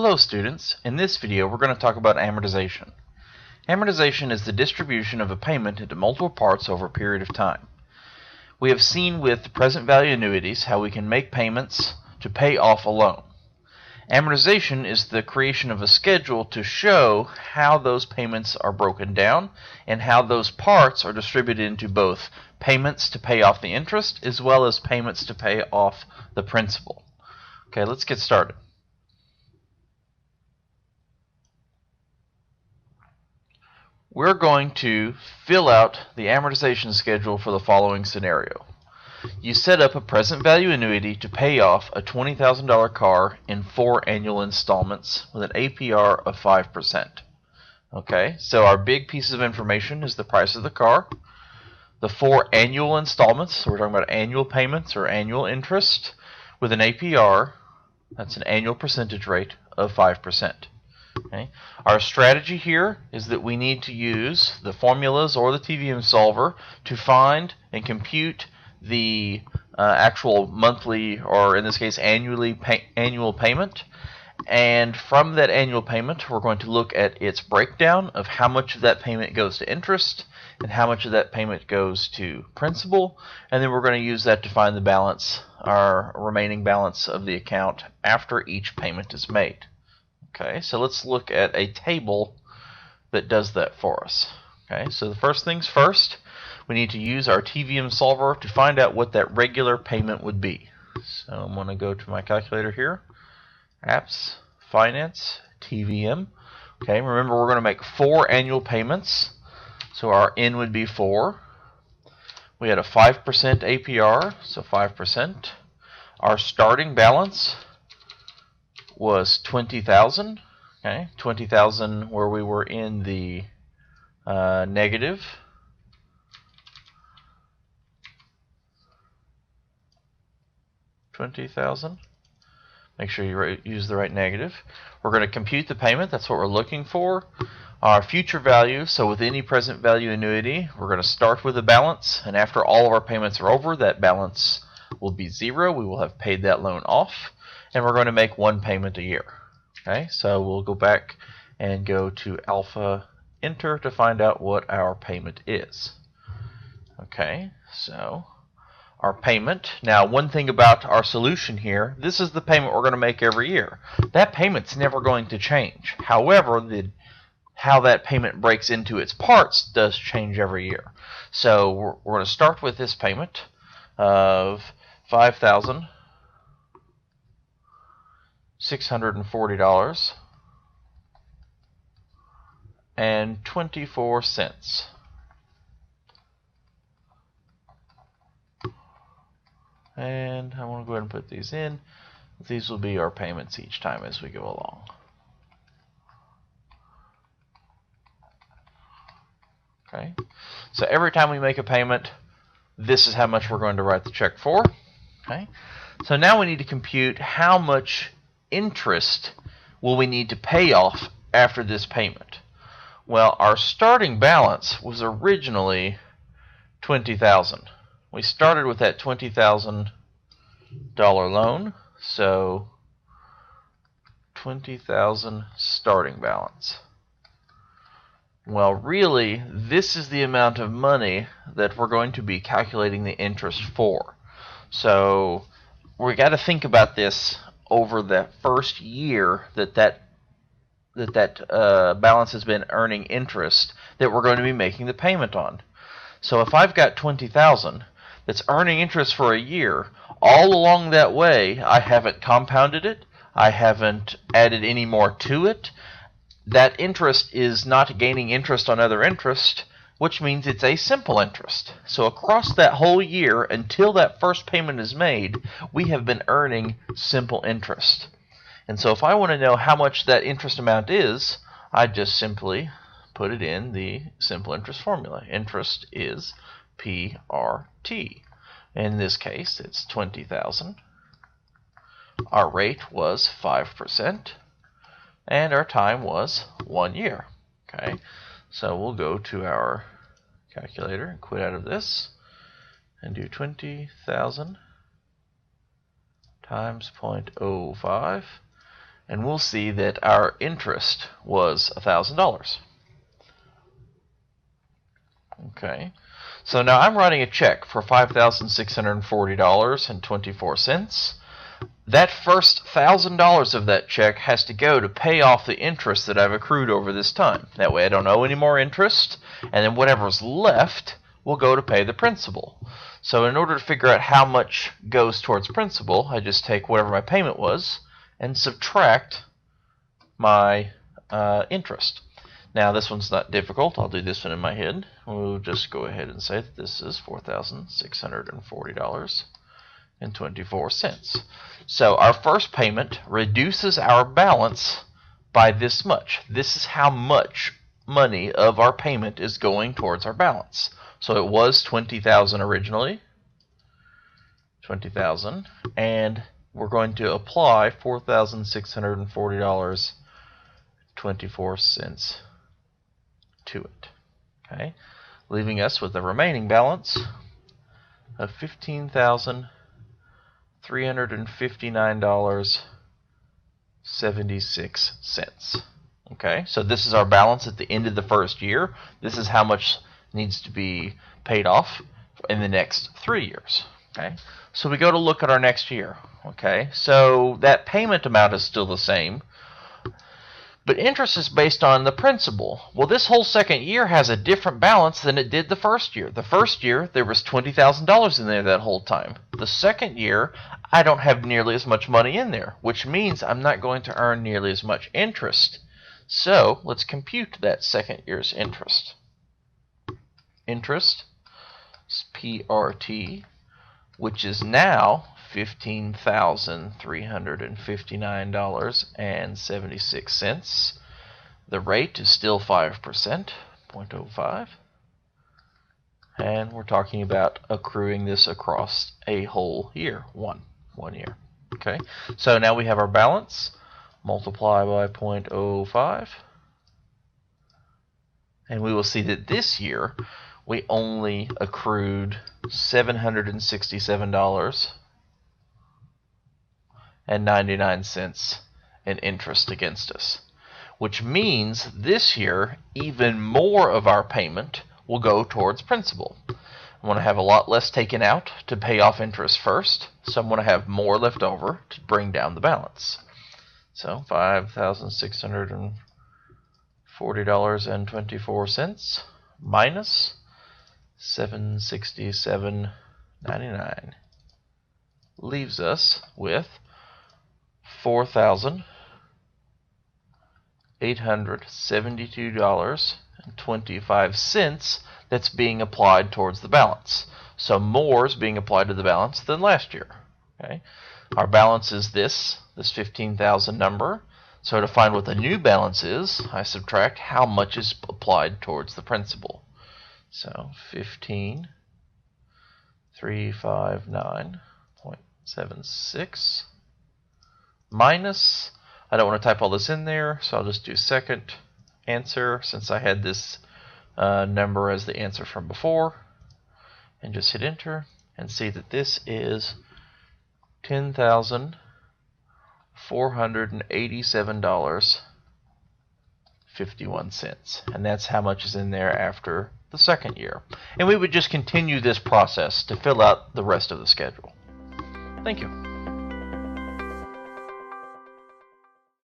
Hello students, in this video we're going to talk about amortization. Amortization is the distribution of a payment into multiple parts over a period of time. We have seen with present value annuities how we can make payments to pay off a loan. Amortization is the creation of a schedule to show how those payments are broken down and how those parts are distributed into both payments to pay off the interest as well as payments to pay off the principal. Okay, let's get started. We're going to fill out the amortization schedule for the following scenario. You set up a present value annuity to pay off a $20,000 car in 4 annual installments with an APR of 5%. Okay, so our big piece of information is the price of the car, the 4 annual installments, so we're talking about annual payments or annual interest, with an APR, that's an annual percentage rate, of 5%. Okay. Our strategy here is that we need to use the formulas or the TVM solver to find and compute the actual monthly, or in this case annual payment, and from that annual payment we're going to look at its breakdown of how much of that payment goes to interest and how much of that payment goes to principal, and then we're going to use that to find the balance, our remaining balance of the account after each payment is made. Okay, so let's look at a table that does that for us. Okay, so the first things first, we need to use our TVM solver to find out what that regular payment would be. So I'm going to go to my calculator here, Apps, Finance, TVM. Okay, remember we're going to make 4 annual payments, so our N would be 4. We had a 5% APR, so 5%. Our starting balance was 20,000. Okay, 20,000 where we were in the negative. $20,000. Make sure you use the right negative. We're going to compute the payment. That's what we're looking for. Our future value, so with any present value annuity, we're going to start with a balance, and after all of our payments are over, that balance will be 0. We will have paid that loan off, and we're going to make 1 payment a year. Okay, so we'll go back and go to alpha enter to find out what our payment is. Okay, so our payment. Now, one thing about our solution here, this is the payment we're going to make every year. That payment's never going to change. However, how that payment breaks into its parts does change every year. So we're going to start with this payment of $5,640.24. And I want to go ahead and put these in. These will be our payments each time as we go along. Okay, so every time we make a payment, this is how much we're going to write the check for. Okay, so now we need to compute how much interest will we need to pay off after this payment. Well, our starting balance was originally 20,000. We started with that $20,000 loan, so 20,000 starting balance. Well, really, this is the amount of money that we're going to be calculating the interest for. So we got to think about this over the first year that balance has been earning interest that we're going to be making the payment on. So if I've got 20,000 that's earning interest for a year, all along that way I haven't compounded it, I haven't added any more to it. That interest is not gaining interest on other interest, which means it's a simple interest. So across that whole year until that first payment is made, we have been earning simple interest. And so if I want to know how much that interest amount is, I just simply put it in the simple interest formula. Interest is PRT. In this case, it's 20,000. Our rate was 5%, and our time was 1 year. Okay, so we'll go to our calculator and quit out of this and do 20,000 times 0.05, and we'll see that our interest was $1,000. Okay, so now I'm writing a check for $5,640.24. That first $1,000 of that check has to go to pay off the interest that I've accrued over this time. That way I don't owe any more interest, and then whatever's left will go to pay the principal. So in order to figure out how much goes towards principal, I just take whatever my payment was and subtract my interest. Now this one's not difficult. I'll do this one in my head. We'll just go ahead and say that this is $4,640.24. So our first payment reduces our balance by this much. This is how much money of our payment is going towards our balance. So it was $20,000 originally, $20,000, and we're going to apply $4,640.24 to it. Okay, leaving us with a remaining balance of $15,359.76. Okay, so this is our balance at the end of the first year. This is how much needs to be paid off in the next 3 years. Okay, so we go to look at our next year. Okay, so that payment amount is still the same, but interest is based on the principal. Well, this whole second year has a different balance than it did the first year. The first year, there was $20,000 in there that whole time. The second year, I don't have nearly as much money in there, which means I'm not going to earn nearly as much interest. So let's compute that second year's interest. Interest is PRT, which is now $15,359.76. The rate is still 5%, 0.05. And we're talking about accruing this across a whole year, one year. Okay, so now we have our balance, multiply by 0.05. And we will see that this year we only accrued $767.99 in interest against us, which means this year even more of our payment will go towards principal. I want to have a lot less taken out to pay off interest first, so I'm going to have more left over to bring down the balance. So $5,640.24 minus $767.99 leaves us with $4,872.25 that's being applied towards the balance. So more is being applied to the balance than last year. Okay, our balance is this 15,000 number. So to find what the new balance is, I subtract how much is applied towards the principal. So 15,359.76 minus, I don't want to type all this in there, so I'll just do second answer since I had this number as the answer from before, and just hit enter and see that this is $10,487.51, and that's how much is in there after the second year. And we would just continue this process to fill out the rest of the schedule. Thank you.